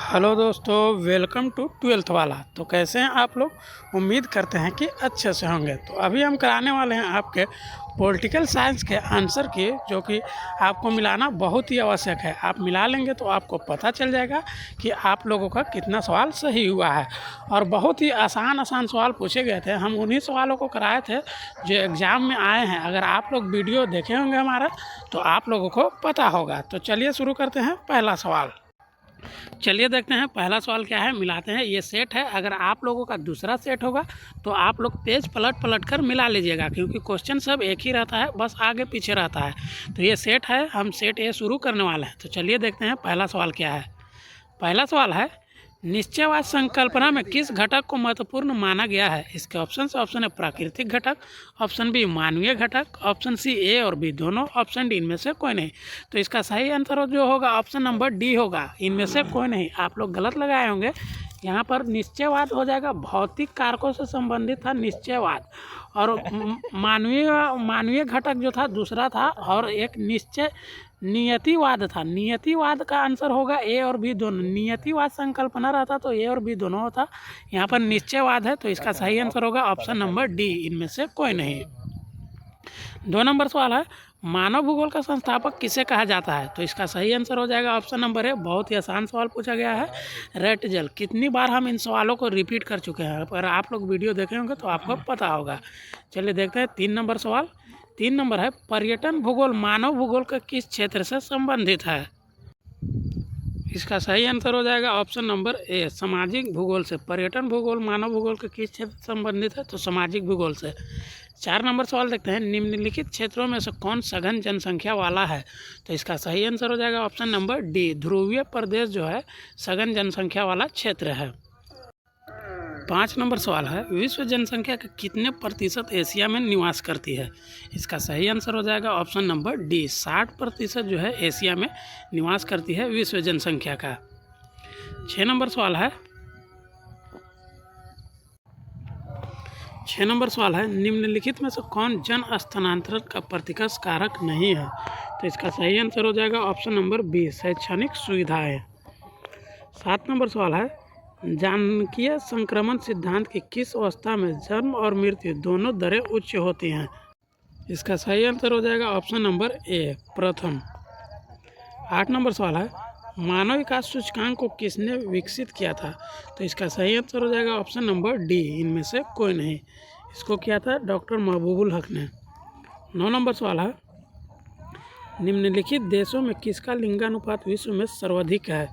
Hello दोस्तों, welcome to twelfth वाला। तो कैसे हैं आप लोग? उम्मीद करते हैं कि अच्छे से होंगे। तो अभी हम कराने वाले हैं आपके पॉलिटिकल साइंस के आंसर की, जो कि आपको मिलाना बहुत ही आवश्यक है। आप मिला लेंगे तो आपको पता चल जाएगा कि आप लोगों का कितना सवाल सही हुआ है। और बहुत ही आसान आसान सवाल पूछे गए थे, हम उन्हीं सवालों को कराए थे जो एग्ज़ाम में आए हैं। अगर आप लोग वीडियो देखे होंगे हमारा तो आप लोगों को पता होगा। तो चलिए शुरू करते हैं पहला सवाल। चलिए देखते हैं पहला सवाल क्या है, मिलाते हैं। ये सेट है, अगर आप लोगों का दूसरा सेट होगा तो आप लोग पेज पलट कर मिला लीजिएगा, क्योंकि क्वेश्चन सब एक ही रहता है, बस आगे पीछे रहता है। तो ये सेट है, हम सेट ए शुरू करने वाले हैं। तो चलिए देखते हैं पहला सवाल क्या है। पहला सवाल है, निश्चयवाद संकल्पना में किस घटक को महत्वपूर्ण माना गया है? इसके ऑप्शन है प्राकृतिक घटक, ऑप्शन बी मानवीय घटक, ऑप्शन सी ए और बी दोनों, ऑप्शन डी इनमें से कोई नहीं। तो इसका सही आंसर जो होगा ऑप्शन नंबर डी होगा, इनमें से कोई नहीं। आप लोग गलत लगाए होंगे, यहाँ पर निश्चयवाद हो जाएगा, भौतिक कारकों से संबंधित था निश्चयवाद। और मानवीय घटक जो था दूसरा था, और एक नियतिवाद था। नियतिवाद का आंसर होगा ए और बी दोनों। नियतिवाद संकल्पना रहता तो ए और बी दोनों होता, यहाँ पर निश्चयवाद है, तो इसका सही आंसर होगा ऑप्शन नंबर डी, इनमें से कोई नहीं। 2 नंबर सवाल है, मानव भूगोल का संस्थापक किसे कहा जाता है? तो इसका सही आंसर हो जाएगा ऑप्शन नंबर ए। बहुत ही आसान सवाल पूछा गया है, रेटजल। कितनी बार हम इन सवालों को रिपीट कर चुके हैं, अगर आप लोग वीडियो देखे होंगे तो आपको पता होगा। चलिए देखते हैं 3 नंबर सवाल। 3 नंबर है, पर्यटन भूगोल मानव भूगोल के किस क्षेत्र से संबंधित है? इसका सही आंसर हो जाएगा ऑप्शन नंबर ए, सामाजिक भूगोल से। पर्यटन भूगोल मानव भूगोल के किस क्षेत्र से संबंधित है? तो सामाजिक भूगोल से। 4 नंबर सवाल देखते हैं, निम्नलिखित क्षेत्रों में से कौन सघन जनसंख्या वाला है? तो इसका सही आंसर हो जाएगा ऑप्शन नंबर डी, ध्रुवीय प्रदेश जो है सघन जनसंख्या वाला क्षेत्र है। 5 नंबर सवाल है, विश्व जनसंख्या के कितने प्रतिशत एशिया में निवास करती है? इसका सही आंसर हो जाएगा ऑप्शन नंबर डी, 60% जो है एशिया में निवास करती है विश्व जनसंख्या का। 6 नंबर सवाल है, 6 नंबर सवाल है, निम्नलिखित में से कौन जन स्थानांतरण का प्रतिकर्ष कारक नहीं है? तो इसका सही आंसर हो जाएगा ऑप्शन नंबर बी, शैक्षणिक सुविधाएं। 7 नंबर सवाल है, जानकीय संक्रमण सिद्धांत की किस अवस्था में जन्म और मृत्यु दोनों दरें उच्च होती हैं? इसका सही आंसर हो जाएगा ऑप्शन नंबर ए, प्रथम। 8 नंबर सवाल है, मानव विकास सूचकांक को किसने विकसित किया था? तो इसका सही आंसर हो जाएगा ऑप्शन नंबर डी, इनमें से कोई नहीं। इसको किया था डॉक्टर महबूबुल हक ने। 9 नंबर सवाल है, निम्नलिखित देशों में किसका लिंगानुपात विश्व में सर्वाधिक है?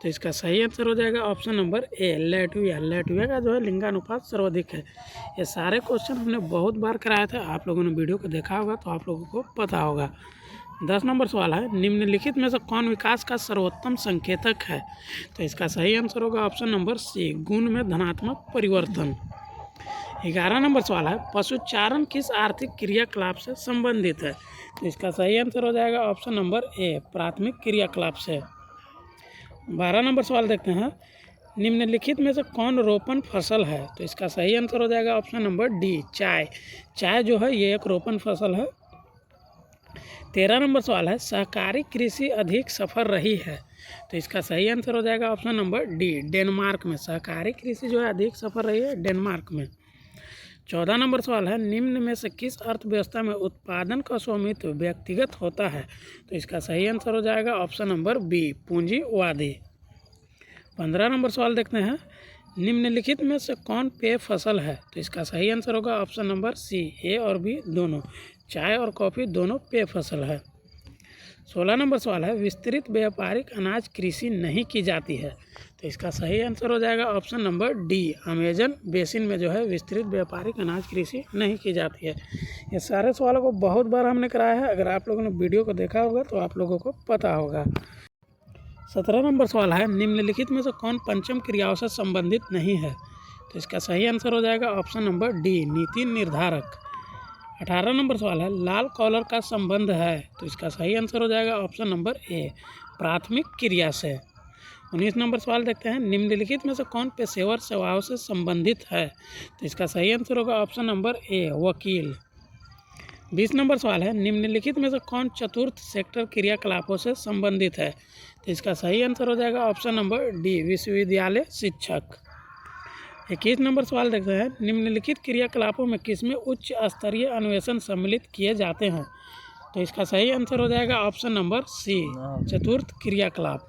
तो इसका सही आंसर हो जाएगा option number A, Latvia. Latvia का जो है लिंगानुपात सर्वाधिक है। ये सारे क्वेश्चन हमने बहुत बार कराए थे, आप लोगों ने वीडियो को देखा होगा तो आप लोगों को पता होगा। 10 नंबर सवाल है, निम्नलिखित में से कौन विकास का सर्वोत्तम संकेतक है? तो इसका सही आंसर होगा ऑप्शन नंबर सी, गुण में धनात्मक परिवर्तन। 11 नंबर सवाल है, पशुचारण किस आर्थिक क्रियाकलाप से संबंधित है? तो इसका सही आंसर हो जाएगा ऑप्शन नंबर ए, प्राथमिक क्रियाकलाप से। 12 नंबर सवाल देखते हैं, निम्नलिखित में से कौन रोपण फसल है? तो इसका सही आंसर हो जाएगा ऑप्शन नंबर डी, चाय। चाय जो है ये एक रोपण फसल है। 13 नंबर सवाल है, सहकारी कृषि अधिक सफल रही है? तो इसका सही आंसर हो जाएगा ऑप्शन नंबर डी, डेनमार्क में। सहकारी कृषि जो है अधिक सफल रही है डेनमार्क में। 14 नंबर सवाल है, निम्न में से किस अर्थव्यवस्था में उत्पादन का स्वामित्व व्यक्तिगत होता है? तो इसका सही आंसर हो जाएगा ऑप्शन नंबर बी, पूंजीवादी। 15 नंबर सवाल देखते हैं, निम्नलिखित में से कौन पेय फसल है? तो इसका सही आंसर होगा ऑप्शन नंबर सी, ए और बी दोनों। चाय और कॉफ़ी दोनों पेय फसल है। 16 नंबर सवाल है, विस्तृत व्यापारिक अनाज कृषि नहीं की जाती है? तो इसका सही आंसर हो जाएगा option number D, Amazon basin में जो है विस्तृत व्यापारिक अनाज कृषि नहीं की जाती है। ये सारे सवालों को बहुत बार हमने कराया है, अगर आप लोगों ने वीडियो को देखा होगा तो आप लोगों को पता होगा। 17 नंबर सवाल है, निम्नलिखित में से कौन पंचम क्रियाओं से संबंधित नहीं है? तो इसका सही आंसर हो जाएगा ऑप्शन नंबर डी, नीति निर्धारक। 18 नंबर सवाल है, लाल कॉलर का संबंध है? तो इसका सही आंसर हो जाएगा ऑप्शन नंबर ए, प्राथमिक क्रिया से। 19 नंबर सवाल देखते हैं, निम्नलिखित में से कौन पेशेवर सेवाओं से संबंधित है? तो इसका सही आंसर होगा ऑप्शन नंबर ए, वकील। 20 नंबर सवाल है, निम्नलिखित में से कौन चतुर्थ सेक्टर क्रियाकलापों से संबंधित है? तो इसका सही आंसर हो जाएगा ऑप्शन नंबर डी, विश्वविद्यालय शिक्षक। 21 नंबर सवाल देखते हैं, निम्नलिखित क्रियाकलापों में किसमें उच्च स्तरीय अन्वेषण सम्मिलित किए जाते हैं? तो इसका सही आंसर हो जाएगा ऑप्शन नंबर सी, चतुर्थ क्रियाकलाप।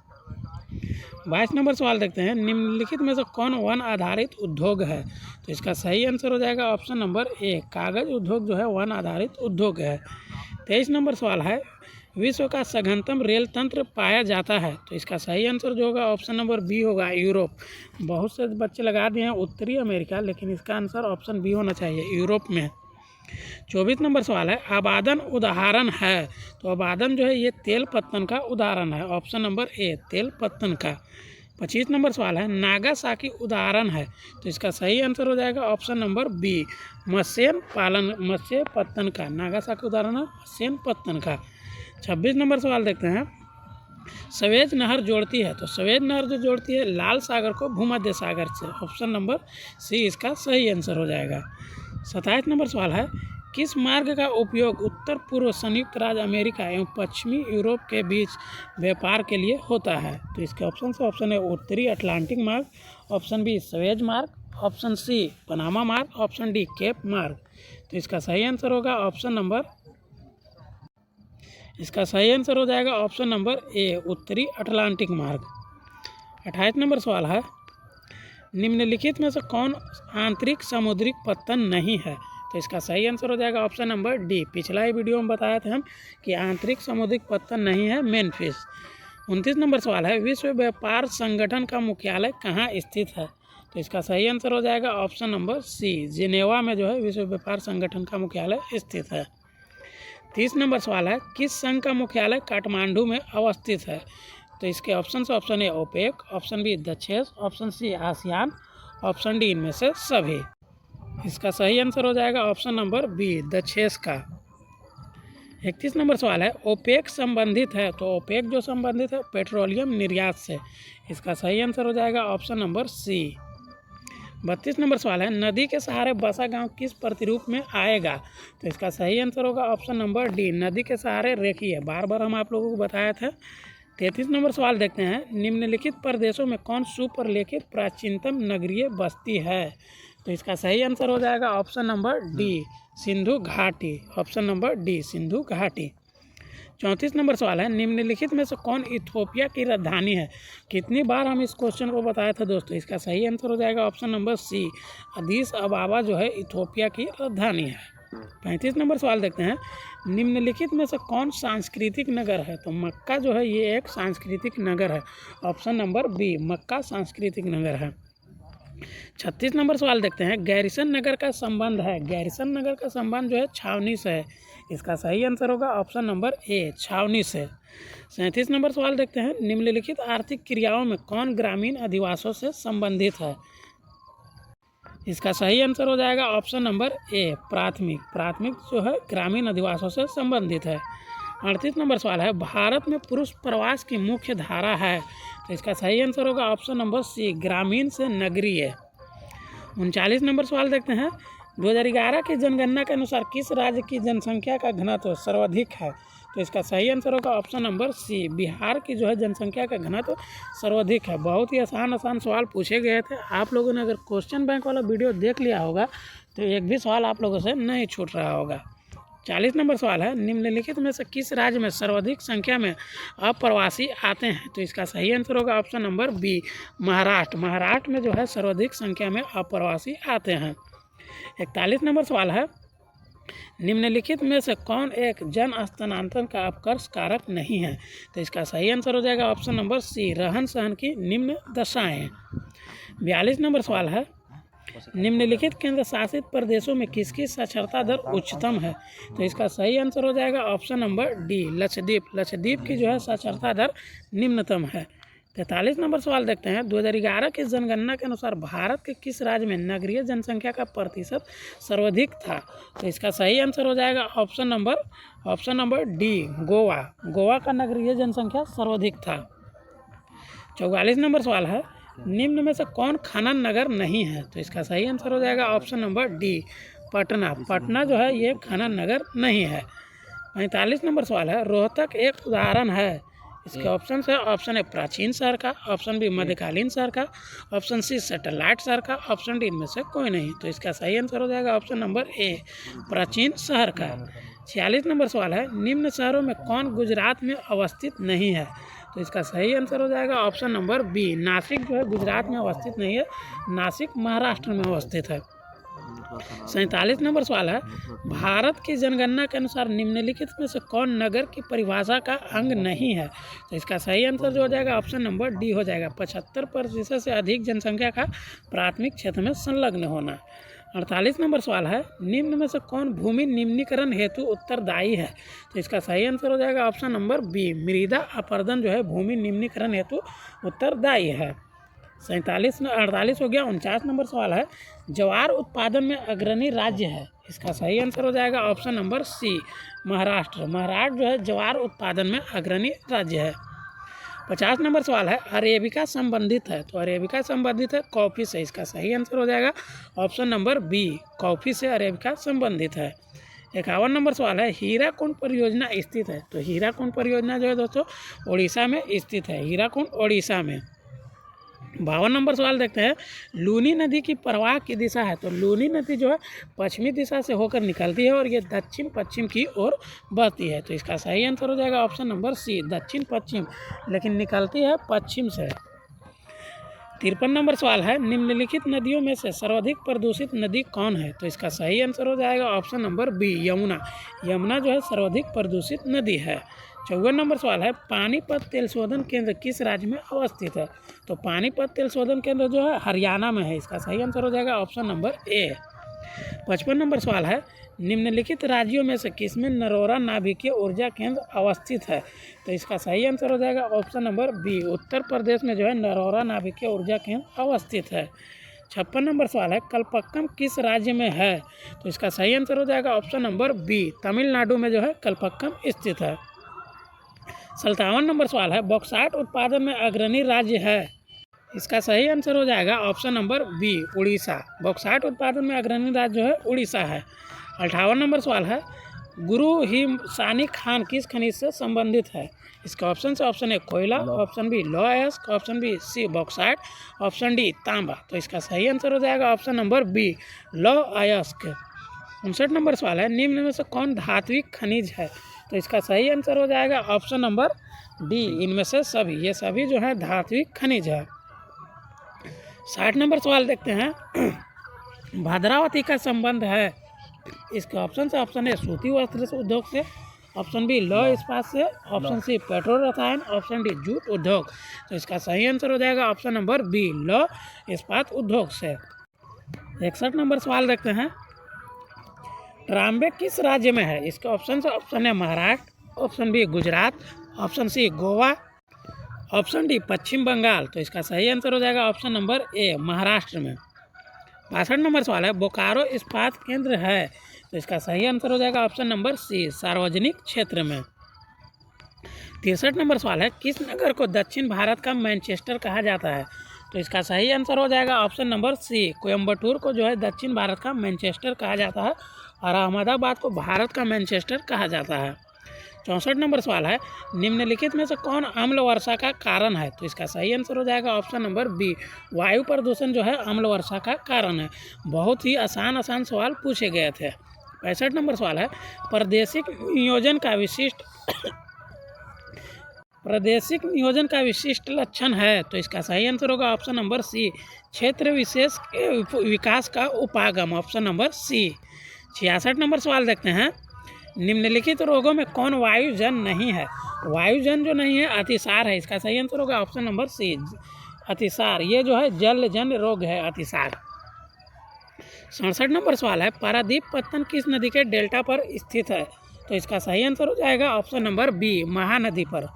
22 नंबर सवाल देखते हैं, निम्नलिखित में से कौन वन आधारित उद्योग है? तो इसका सही आंसर हो जाएगा ऑप्शन नंबर ए, कागज उद्योग जो है वन आधारित उद्योग है। 23 नंबर सवाल है, विश्व का सघनतम रेल तंत्र पाया जाता है? तो इसका सही आंसर जो होगा ऑप्शन नंबर बी होगा, यूरोप। बहुत से बच्चे लगा दिए हैं उत्तरी अमेरिका, लेकिन इसका आंसर ऑप्शन बी होना चाहिए, यूरोप में। 24 नंबर सवाल है, अबादन उदाहरण है? तो अबादन जो है ये तेल पत्तन का उदाहरण है, ऑप्शन नंबर ए, तेल पत्तन का। 25 नंबर सवाल है, नागासाकी उदाहरण है? तो इसका सही आंसर हो जाएगा ऑप्शन नंबर बी, मत्स्य पत्तन का। नागासाकी उदाहरण है मत्स्य पत्तन का। 26 नंबर सवाल देखते हैं, सवेज नहर जोड़ती है? तो सवेज नहर जो जोड़ती है लाल सागर को भूमध्य सागर से, ऑप्शन नंबर सी इसका सही आंसर हो जाएगा। 27 नंबर सवाल है, किस मार्ग का उपयोग उत्तर पूर्व संयुक्त राज्य अमेरिका एवं पश्चिमी यूरोप के बीच व्यापार के लिए होता है? तो इसके ऑप्शन से ऑप्शन है उत्तरी अटलांटिक मार्ग, ऑप्शन बी सवेज मार्ग, ऑप्शन सी पनामा मार्ग, ऑप्शन डी केप मार्ग। तो इसका सही आंसर होगा ऑप्शन नंबर, इसका सही आंसर हो जाएगा ऑप्शन नंबर ए, उत्तरी अटलांटिक मार्ग। 28 नंबर सवाल है, निम्नलिखित में से कौन आंतरिक समुद्री पत्तन नहीं है? तो इसका सही आंसर हो जाएगा ऑप्शन नंबर डी, पिछला ही वीडियो में बताया था हम कि आंतरिक समुद्री पत्तन नहीं है, मेनफिश। 29 नंबर सवाल है, विश्व व्यापार संगठन का मुख्यालय कहाँ स्थित है? तो इसका सही आंसर हो जाएगा ऑप्शन नंबर सी, जिनेवा में जो है विश्व व्यापार संगठन का मुख्यालय स्थित है। 30 नंबर सवाल है, किस संघ का मुख्यालय काठमांडू में अवस्थित है? तो इसके ऑप्शन से option A OPEC, option B Dakshes, option C ASEAN, option D इनमें से सभी। इसका सही आंसर हो जाएगा ऑप्शन नंबर बी, दक्षेस का। 31 नंबर सवाल है, ओपेक संबंधित है? तो ओपेक जो संबंधित है पेट्रोलियम निर्यात से, इसका सही आंसर हो जाएगा ऑप्शन नंबर सी। 32 नंबर सवाल है, नदी के सहारे बसा गांव किस प्रतिरूप में आएगा? तो इसका सही आंसर होगा ऑप्शन नंबर डी, नदी के सहारे रेखीय। बार बार हम आप लोगों को बताया था। 33 नंबर सवाल देखते हैं, निम्नलिखित प्रदेशों में कौन सुपरलिखित प्राचीनतम नगरीय बस्ती है? तो इसका सही आंसर हो जाएगा ऑप्शन नंबर डी, सिंधु घाटी, ऑप्शन नंबर डी, सिंधु घाटी। 34 नंबर सवाल है, निम्नलिखित में से कौन इथोपिया की राजधानी है? कितनी बार हम इस क्वेश्चन को बताया था दोस्तों, इसका सही आंसर हो जाएगा ऑप्शन नंबर सी, अदीस अबाबा जो है इथोपिया की राजधानी है। 35 नंबर सवाल देखते हैं, निम्नलिखित में से कौन सांस्कृतिक नगर है? तो मक्का जो है ये एक सांस्कृतिक नगर है, ऑप्शन नंबर बी, मक्का सांस्कृतिक नगर है। 36 नंबर सवाल देखते हैं, गैरिसन नगर का संबंध है? गैरिसन नगर का संबंध जो है छावनी से है, इसका सही आंसर होगा ऑप्शन नंबर ए, छावनी से। 37 नंबर सवाल देखते हैं, निम्नलिखित आर्थिक क्रियाओं में कौन ग्रामीण अधिवासों से संबंधित है? इसका सही आंसर हो जाएगा ऑप्शन नंबर ए, प्राथमिक। प्राथमिक जो है ग्रामीण अधिवासों से संबंधित है। 38 नंबर सवाल है, भारत में पुरुष प्रवास की मुख्य धारा है? तो इसका सही आंसर होगा ऑप्शन नंबर सी, ग्रामीण से नगरीय। 39 नंबर सवाल देखते हैं, 2011 की जनगणना के अनुसार किस राज्य की जनसंख्या का घनत्व सर्वाधिक है? तो इसका सही आंसर होगा ऑप्शन नंबर सी, बिहार की जो है जनसंख्या का घनत्व सर्वाधिक है। बहुत ही आसान सवाल पूछे गए थे, आप लोगों ने अगर क्वेश्चन बैंक वाला वीडियो देख लिया होगा तो एक भी सवाल आप लोगों से नहीं छूट रहा होगा। 40 नंबर सवाल है, निम्नलिखित में से किस राज्य में सर्वाधिक संख्या में अप्रवासी आते हैं? तो इसका सही आंसर होगा option number B, Maharashtra. Maharashtra में जो है सर्वाधिक संख्या में अप्रवासी आते हैं। 41 नंबर सवाल है, निम्नलिखित में से कौन एक जन स्थानांतरण का अपकर्ष कारक नहीं है? तो इसका सही आंसर हो जाएगा ऑप्शन नंबर सी, रहन सहन की निम्न दशाएं। 42 नंबर सवाल है, निम्नलिखित केंद्र शासित प्रदेशों में किसकी साक्षरता दर उच्चतम है? तो इसका सही आंसर हो जाएगा option number D, Lakshadweep. Lakshadweep की जो है साक्षरता दर निम्नतम है। 43 नंबर सवाल देखते हैं, 2011 की जनगणना के अनुसार भारत के किस राज्य में नगरीय जनसंख्या का प्रतिशत सर्वाधिक था? तो इसका सही आंसर हो जाएगा option number D, Goa. Goa का नगरीय जनसंख्या सर्वाधिक था। 44 नंबर सवाल है, निम्न में से कौन खनन नगर नहीं है? तो इसका सही आंसर हो जाएगा option number D, Patna. Patna जो है ये खनन नगर नहीं है। 45 नंबर सवाल है, रोहतक एक उदाहरण है? इसके ऑप्शन है, ऑप्शन ए प्राचीन शहर का, ऑप्शन बी मध्यकालीन शहर का, ऑप्शन सी सैटेलाइट शहर का, ऑप्शन डी इनमें से कोई नहीं। तो इसका सही आंसर हो जाएगा ऑप्शन नंबर ए प्राचीन शहर का। 46 नंबर सवाल है, निम्न शहरों में कौन गुजरात में अवस्थित नहीं है। तो इसका सही आंसर हो जाएगा ऑप्शन नंबर बी नासिक जो है गुजरात में अवस्थित नहीं है, नासिक महाराष्ट्र में अवस्थित है। 47 नंबर सवाल है, भारत की जनगणना के अनुसार निम्नलिखित में से कौन नगर की परिभाषा का अंग नहीं है। तो इसका सही आंसर जो हो जाएगा ऑप्शन नंबर डी हो जाएगा 75% से अधिक जनसंख्या का प्राथमिक क्षेत्र में संलग्न होना। 48 नंबर सवाल है, निम्न में से कौन भूमि निम्नीकरण हेतु उत्तरदायी है। तो इसका सही आंसर हो जाएगा ऑप्शन नंबर बी मृदा अपरदन जो है भूमि निम्नीकरण हेतु उत्तरदायी है। 48 हो गया। 49 नंबर सवाल है, ज्वार उत्पादन में अग्रणी राज्य है। इसका सही आंसर हो जाएगा option number C Maharashtra. Maharashtra जो है ज्वार उत्पादन में अग्रणी राज्य है। 50 नंबर सवाल है, अरेबिका संबंधित है। तो अरेबिका संबंधित है कॉफ़ी से। इसका सही आंसर हो जाएगा ऑप्शन नंबर बी कॉफ़ी से अरेबिका संबंधित है। 51 नंबर सवाल है, हीराकुंड परियोजना स्थित है। तो हीराकुंड परियोजना जो है दोस्तों उड़ीसा में स्थित है, हीराकुंड उड़ीसा में। 52 नंबर सवाल देखते हैं, लूनी नदी की प्रवाह की दिशा है। तो लूनी नदी जो है पश्चिमी दिशा से होकर निकलती है और ये दक्षिण पश्चिम की ओर बहती है। तो इसका सही आंसर हो जाएगा ऑप्शन नंबर सी दक्षिण पश्चिम, लेकिन निकलती है पश्चिम से। 53 नंबर सवाल है, निम्नलिखित नदियों में से सर्वाधिक प्रदूषित नदी कौन है। तो इसका सही आंसर हो जाएगा option number B Yamuna. Yamuna जो है सर्वाधिक प्रदूषित नदी है। 54 नंबर सवाल है, पानीपत तेल शोधन केंद्र किस राज्य में अवस्थित है। तो पानीपत तेल शोधन केंद्र जो है हरियाणा में है। इसका सही आंसर हो जाएगा ऑप्शन नंबर ए। 55 नंबर सवाल है, निम्नलिखित राज्यों में से किसमें नरोरा नाभिकीय ऊर्जा केंद्र अवस्थित है। तो इसका सही आंसर हो जाएगा option number B Uttar Pradesh में जो है नरोरा नाभिकीय ऊर्जा केंद्र अवस्थित है। 56 नंबर सवाल है, कल्पक्कम किस राज्य में है। तो इसका सही आंसर हो जाएगा ऑप्शन नंबर बी तमिलनाडु में जो है कल्पक्कम स्थित है। 57 नंबर सवाल है, बॉक्साइट उत्पादन में अग्रणी राज्य है। इसका सही आंसर हो जाएगा option number B Orissa. Bauxite उत्पादन में अग्रणी राज्य जो है उड़ीसा है। 58 नंबर सवाल है, गुरु हिमसानी खान किस खनिज से संबंधित है। इसका ऑप्शन से ऑप्शन ए कोयला, ऑप्शन बी लौह अयस्क, option B C bauxite, option D तांबा। तो इसका सही आंसर हो जाएगा ऑप्शन नंबर बी लौह अयस्क। 59 नंबर सवाल है, निम्न में से कौन धात्विक खनिज है। तो इसका सही आंसर हो जाएगा ऑप्शन नंबर डी इनमें से सभी, ये सभी जो है धात्विक खनिज है। 60 नंबर सवाल देखते हैं, भद्रावती का संबंध है। इसके ऑप्शन से ऑप्शन ए सूती वस्त्र उद्योग से, ऑप्शन बी लौह इस्पात से, ऑप्शन सी पेट्रोल रसायन, ऑप्शन डी जूट उद्योग। तो इसका सही आंसर हो जाएगा ऑप्शन नंबर बी लौह इस्पात उद्योग से। 61 नंबर सवाल देखते हैं, ट्राम्बे किस राज्य में है। इसके ऑप्शन से ऑप्शन है Maharashtra, option B Gujarat, option C Goa, option D Paschim Bengal. तो इसका सही आंसर हो जाएगा ऑप्शन नंबर ए महाराष्ट्र में। 62 नंबर सवाल है, बोकारो इस्पात केंद्र है। तो इसका सही आंसर हो जाएगा ऑप्शन नंबर सी सार्वजनिक क्षेत्र में। 63 नंबर सवाल है, किस नगर को दक्षिण भारत का मैनचेस्टर कहा जाता है। तो इसका सही आंसर हो जाएगा ऑप्शन नंबर सी कोयम्बटूर को जो है दक्षिण भारत का मैनचेस्टर कहा जाता है और अहमदाबाद को भारत का मैनचेस्टर कहा जाता है। 64 नंबर सवाल है, निम्नलिखित में से कौन अम्ल वर्षा का कारण है। तो इसका सही आंसर हो जाएगा ऑप्शन नंबर बी वायु प्रदूषण जो है अम्ल वर्षा का कारण है। बहुत ही आसान सवाल पूछे गए थे। 65 नंबर सवाल है, प्रादेशिक नियोजन का विशिष्ट लक्षण है। तो इसका सही आंसर होगा ऑप्शन नंबर सी क्षेत्र विशेष के विकास का उपागम, ऑप्शन नंबर सी। 66 नंबर सवाल देखते हैं, निम्नलिखित रोगों में कौन वायुजन नहीं है। वायुजन जो नहीं है अतिसार है। इसका सही आंसर होगा ऑप्शन नंबर सी अतिसार, ये जो है जलजन्य रोग है अतिसार। 67 नंबर सवाल है, पारादीप पत्तन किस नदी के डेल्टा पर स्थित है। तो इसका सही आंसर हो जाएगा ऑप्शन नंबर बी महानदी पर।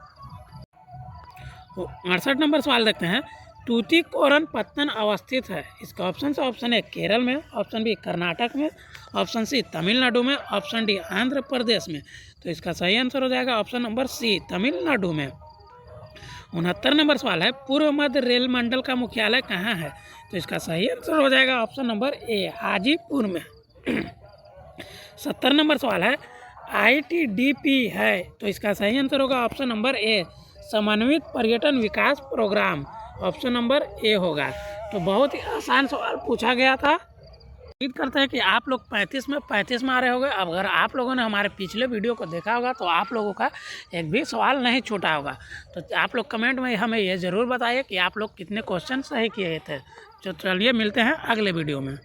68 नंबर सवाल देखते हैं, तूतीकोरन पत्तन अवस्थित है। इसका ऑप्शन से ऑप्शन ए केरल में, ऑप्शन बी कर्नाटक में, ऑप्शन सी तमिलनाडु में, ऑप्शन डी आंध्र प्रदेश में। तो इसका सही आंसर हो जाएगा ऑप्शन नंबर सी तमिलनाडु में। 69 नंबर सवाल है, पूर्व मध्य रेल मंडल का मुख्यालय कहाँ है। तो इसका सही आंसर हो जाएगा ऑप्शन नंबर ए हाजीपुर में। 70 नंबर सवाल है, ITDP है। तो इसका सही आंसर होगा ऑप्शन नंबर ए समन्वित पर्यटन विकास प्रोग्राम। ऑप्शन नंबर ए होगा। तो बहुत ही आसान सवाल पूछा गया था। उम्मीद करते हैं कि आप लोग 35 में आ रहे होंगे। अब अगर आप लोगों ने हमारे पिछले वीडियो को देखा होगा तो आप लोगों का एक भी सवाल नहीं छूटा होगा। तो आप लोग कमेंट में हमें ये ज़रूर बताइए कि आप लोग कितने क्वेश्चन सही किए थे। तो चलिए मिलते हैं अगले वीडियो में।